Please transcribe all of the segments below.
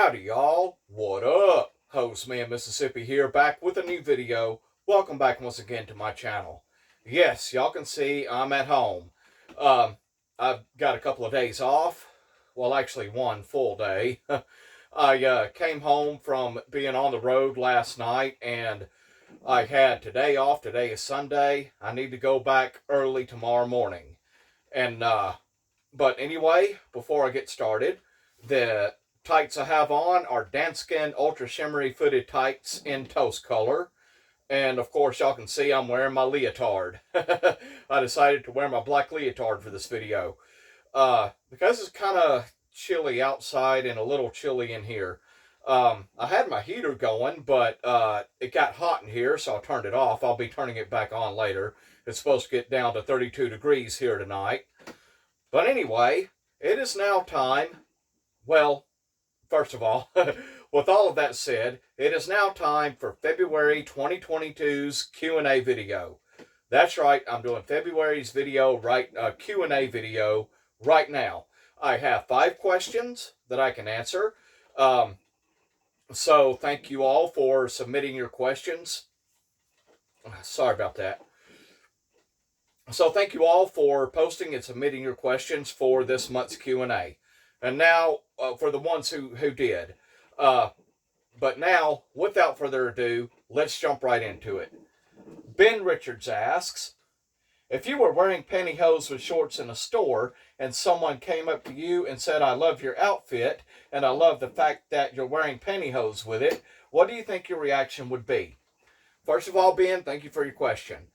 Howdy y'all, what up? Hostman Mississippi here, back with a new video. Welcome back once again to my channel. Yes, y'all can see I'm at home. I've got a couple of days off. Well, actually one full day. I came home from being on the road last night, and I had today off. Today is Sunday. I need to go back early tomorrow morning. And but anyway, before I get started, the tights I have on are Danskin Ultra Shimmery Footed Tights in toast color. And of course, y'all can see I'm wearing my leotard. I decided to wear my black leotard for this video. Because it's kind of chilly outside and a little chilly in here. I had my heater going, but it got hot in here, so I turned it off. I'll be turning it back on later. It's supposed to get down to 32 degrees here tonight. But anyway, it is now time. Well, first of all, with all of that said, it is now time for February 2022's Q&A video. That's right, I'm doing February's video Q&A video right now. I have 5 questions that I can answer. So thank you all for submitting your questions. Sorry about that. So thank you all for posting and submitting your questions for this month's Q&A. And now, for the ones who did. But now, without further ado, let's jump right into it. Ben Richards asks, if you were wearing pantyhose with shorts in a store and someone came up to you and said, I love your outfit and I love the fact that you're wearing pantyhose with it, what do you think your reaction would be? First of all, Ben, thank you for your question.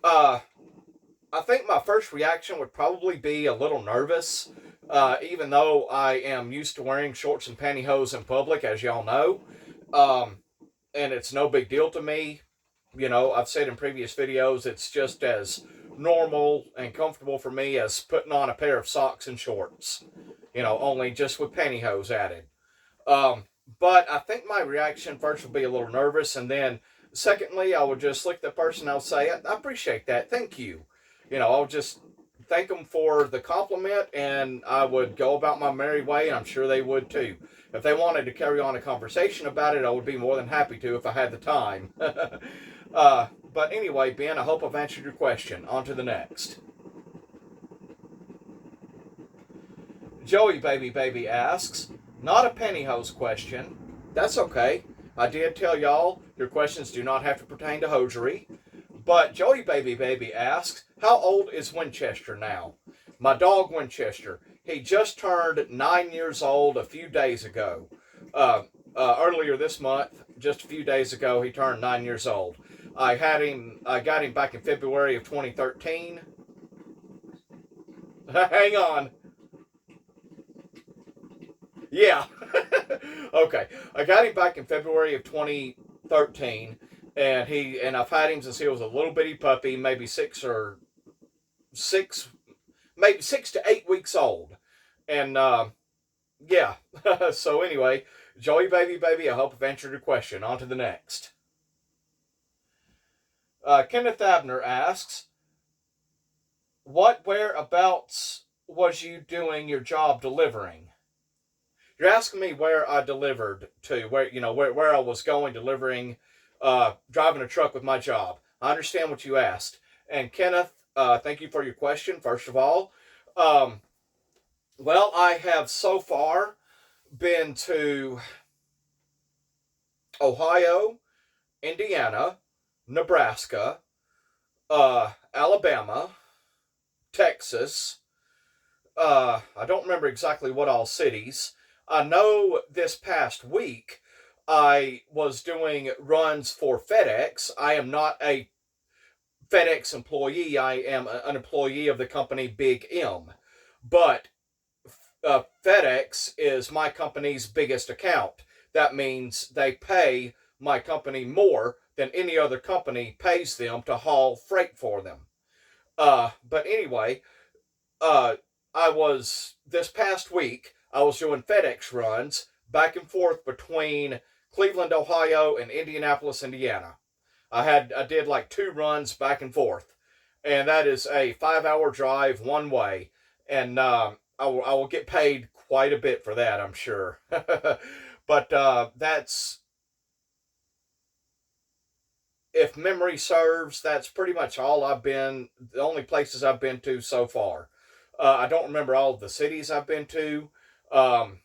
I think my first reaction would probably be a little nervous, even though I am used to wearing shorts and pantyhose in public, as y'all know, and it's no big deal to me. You know, I've said in previous videos, it's just as normal and comfortable for me as putting on a pair of socks and shorts, you know, only just with pantyhose added. But I think my reaction first would be a little nervous, and then secondly, I would just look at the person, I'll say, I appreciate that, thank you. You know, I'll just thank them for the compliment, and I would go about my merry way, and I'm sure they would too. If they wanted to carry on a conversation about it, I would be more than happy to if I had the time. But anyway, Ben, I hope I've answered your question. On to the next. Joey Baby asks, not a pantyhose question. That's okay. I did tell y'all your questions do not have to pertain to hosiery. But Joey Baby asks, how old is Winchester now? My dog Winchester. He just turned 9 years old a few days ago. Earlier this month, just a few days ago, he turned 9 years old. I got him back in February of 2013. Hang on. Yeah. Okay. I got him back in February of 2013. And I've had him since he was a little bitty puppy, maybe 6 to 8 weeks old. And yeah. So anyway, Joey Baby, I hope I've answered your question. On to the next. Kenneth Abner asks, what whereabouts was you doing your job delivering? You're asking me where I delivered to, where I was going delivering, driving a truck with my job. I understand what you asked. And Kenneth, thank you for your question, first of all. Well, I have so far been to Ohio, Indiana, Nebraska, Alabama, Texas. I don't remember exactly what all cities. I know this past week I was doing runs for FedEx. I am not a FedEx employee. I am an employee of the company Big M. But FedEx is my company's biggest account. That means they pay my company more than any other company pays them to haul freight for them. But anyway, this past week, I was doing FedEx runs back and forth between Cleveland, Ohio, and Indianapolis, Indiana. I did like 2 runs back and forth, and that is a 5-hour drive one way, and I will get paid quite a bit for that, I'm sure. But that's, if memory serves, that's pretty much all I've been, the only places I've been to so far. I don't remember all of the cities I've been to. Um,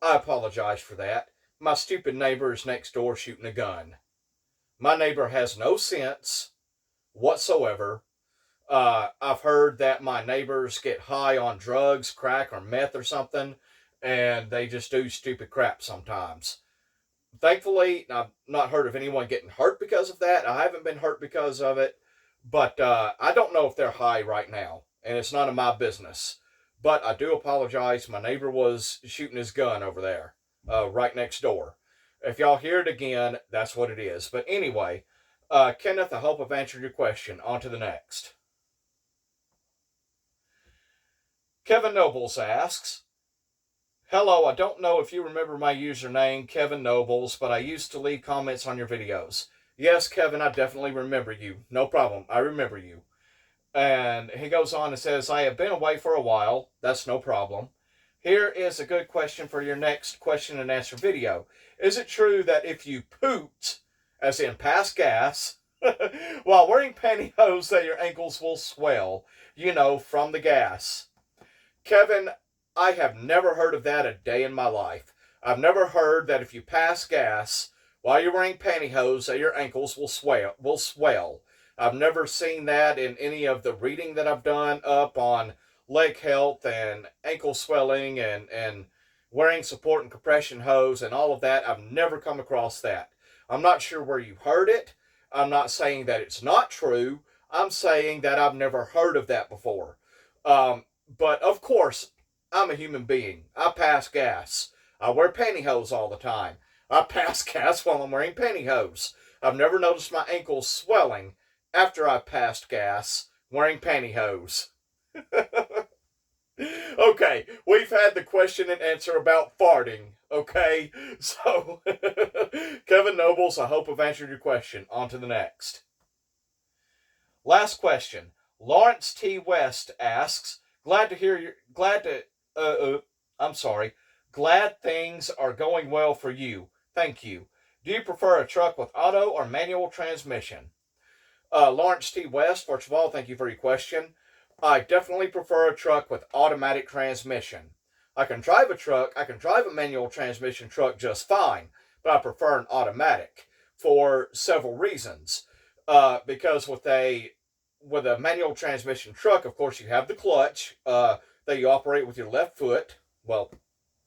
I apologize for that. My stupid neighbor is next door shooting a gun. My neighbor has no sense whatsoever. I've heard that my neighbors get high on drugs, crack, or meth or something, and they just do stupid crap sometimes. Thankfully, I've not heard of anyone getting hurt because of that. I haven't been hurt because of it, but I don't know if they're high right now, and it's none of my business. But I do apologize. My neighbor was shooting his gun over there, right next door. If y'all hear it again, that's what it is. But anyway, Kenneth, I hope I've answered your question. On to the next. Kevin Nobles asks, hello, I don't know if you remember my username, Kevin Nobles, but I used to leave comments on your videos. Yes, Kevin, I definitely remember you. No problem, I remember you. And he goes on and says, I have been away for a while. That's no problem. Here is a good question for your next question and answer video. Is it true that if you pooped, as in pass gas, while wearing pantyhose, that your ankles will swell, from the gas? Kevin, I have never heard of that a day in my life. I've never heard that if you pass gas while you're wearing pantyhose that your ankles will swell. I've never seen that in any of the reading that I've done up on leg health and ankle swelling and wearing support and compression hose and all of that. I've never come across that. I'm not sure where you heard it. I'm not saying that it's not true. I'm saying that I've never heard of that before. But of course, I'm a human being. I pass gas. I wear pantyhose all the time. I pass gas while I'm wearing pantyhose. I've never noticed my ankles swelling after I passed gas wearing pantyhose. Okay, we've had the question and answer about farting. Okay, so Kevin Nobles, I hope I've answered your question. On to the next. Last question. Lawrence T. West asks, glad things are going well for you. Thank you. Do you prefer a truck with auto or manual transmission? Lawrence T. West, first of all, thank you for your question. I definitely prefer a truck with automatic transmission. I can drive a manual transmission truck just fine, but I prefer an automatic for several reasons. Because with a manual transmission truck, of course, you have the clutch that you operate with your left foot. Well,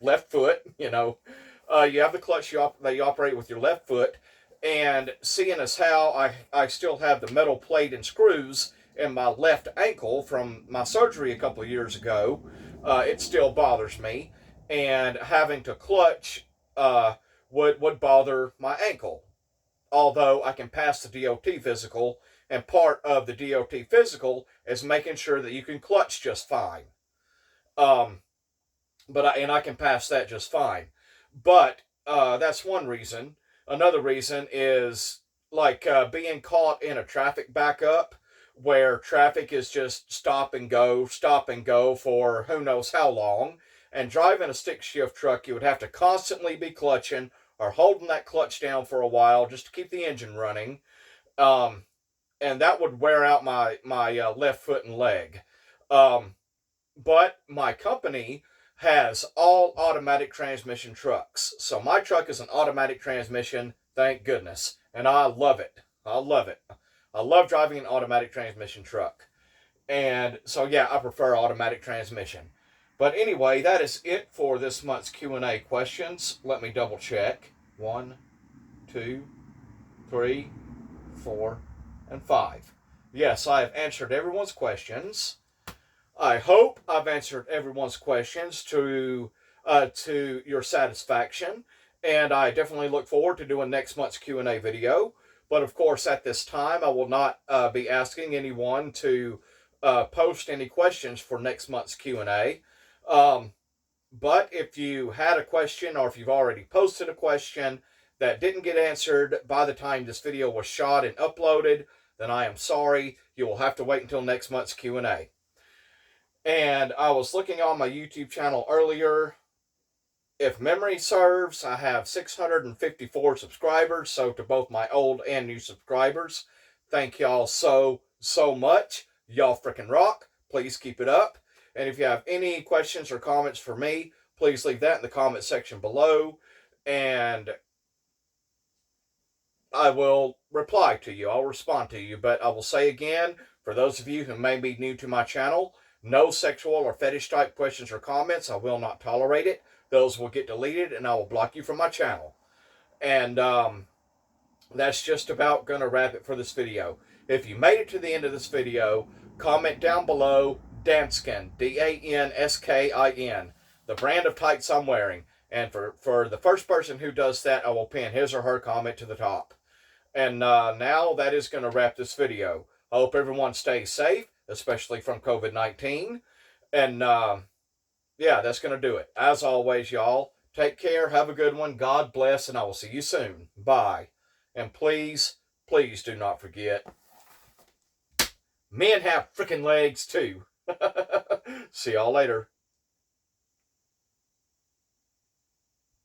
left foot, you have the clutch that you operate with your left foot. And seeing as how I still have the metal plate and screws in my left ankle from my surgery a couple of years ago, it still bothers me. And having to clutch would bother my ankle. Although I can pass the DOT physical, and part of the DOT physical is making sure that you can clutch just fine. I can pass that just fine. But that's one reason. Another reason is like being caught in a traffic backup where traffic is just stop and go for who knows how long. And driving a stick shift truck, you would have to constantly be clutching or holding that clutch down for a while just to keep the engine running. And that would wear out my left foot and leg. But my company has all automatic transmission trucks. So my truck is an automatic transmission, thank goodness. And I love it. I love it. I love driving an automatic transmission truck. And so yeah, I prefer automatic transmission. But anyway, that is it for this month's Q&A questions. Let me double check. 1, 2, 3, 4, and 5. Yes, I have answered everyone's questions. I hope I've answered everyone's questions to your satisfaction, and I definitely look forward to doing next month's Q&A video. But of course, at this time, I will not be asking anyone to post any questions for next month's Q&A. But if you had a question, or if you've already posted a question that didn't get answered by the time this video was shot and uploaded, then I am sorry. You will have to wait until next month's Q&A. And I was looking on my YouTube channel earlier, if memory serves, I have 654 subscribers. So to both my old and new subscribers, thank y'all so much. Y'all freaking rock. Please keep it up. And if you have any questions or comments for me, please leave that in the comment section below. And I will reply to you. I'll respond to you. But I will say again, for those of you who may be new to my channel, no sexual or fetish type questions or comments. I will not tolerate it. Those will get deleted and I will block you from my channel. And that's just about going to wrap it for this video. If you made it to the end of this video, comment down below Danskin, Danskin, the brand of tights I'm wearing. And for the first person who does that, I will pin his or her comment to the top. And now that is going to wrap this video. I hope everyone stays safe, especially from COVID-19. And yeah, that's going to do it. As always, y'all, take care, have a good one, God bless, and I will see you soon. Bye. And please, please do not forget, men have freaking legs too. See y'all later.